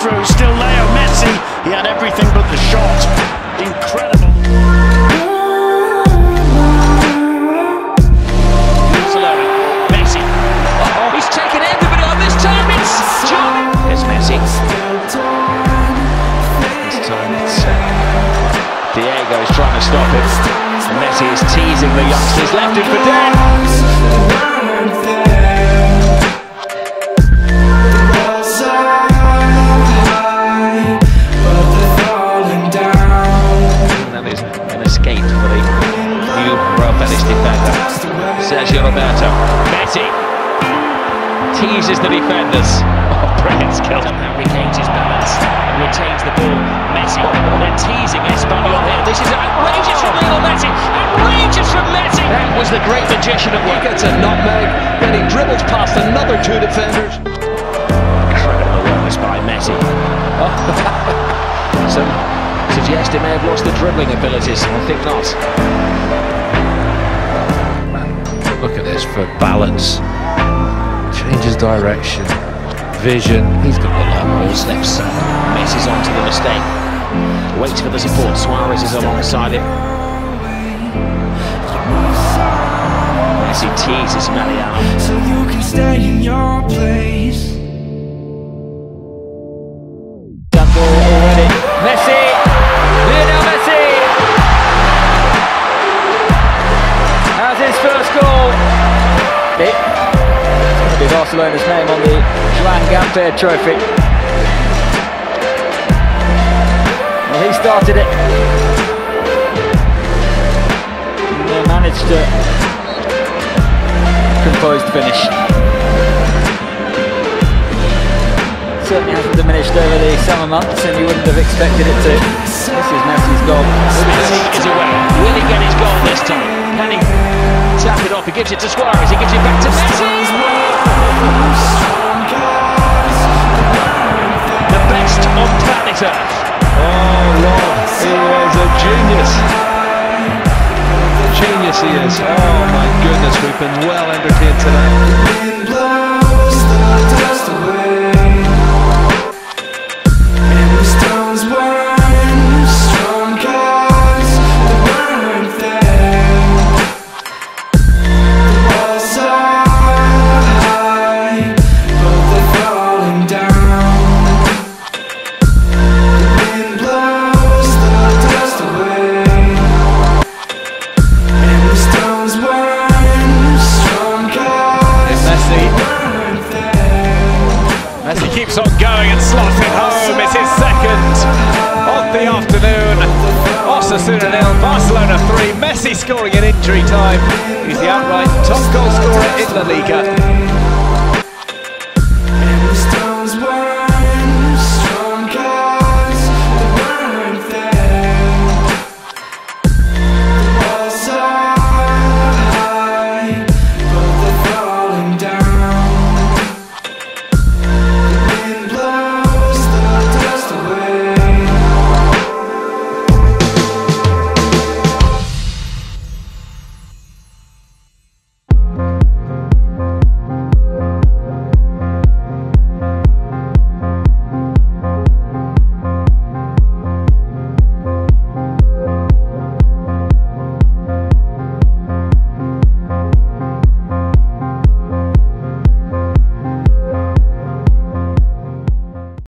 through. Still Leo Messi. He had everything but the shot. Incredible. Barcelona. Messi. He's taken everybody on this time. It's John. Here's Messi. This time it's Diego is trying to stop him. Messi is teasing the youngsters. Left him for dead. Escape for the new Real Betis defender, Sergio Roberto. Messi teases the defenders. Oh, brilliant skill. Somehow regains his balance and retains the ball. Messi, they're teasing Espanyol here. This is outrageous from Lionel Messi. Outrageous from Messi. That was the great magician at work. He gets a nutmeg, then he dribbles past another two defenders. Incredible awareness by Messi. Some suggest he may have lost the dribbling abilities. I think not. Look at this for balance. Changes direction, vision. He's got a lot. Ball slips. Messi's onto the mistake. Waits for the support. Suarez is alongside him. Messi teases Mariano. So you can stay in your place. Already. Messi! Lionel Messi! Has his first goal. It's going to be Barcelona's name on the Joan Gamper trophy. Well, he started it. And they managed to composed finish. Certainly hasn't diminished over the summer months, and you wouldn't have expected it to. This is Messi's goal. Messi is away. Will he get his goal this time? Can he tap it off? He gives it to Suarez. He gives it back to Messi. The best on planet Earth. Oh Lord, he is a genius. Genius he is. Oh my goodness, we've been well entertained today. Messi keeps on going and slots it home. It's his second of the afternoon. Osasuna 0, Barcelona 3. Messi scoring in injury time. He's the outright top goal scorer in La Liga.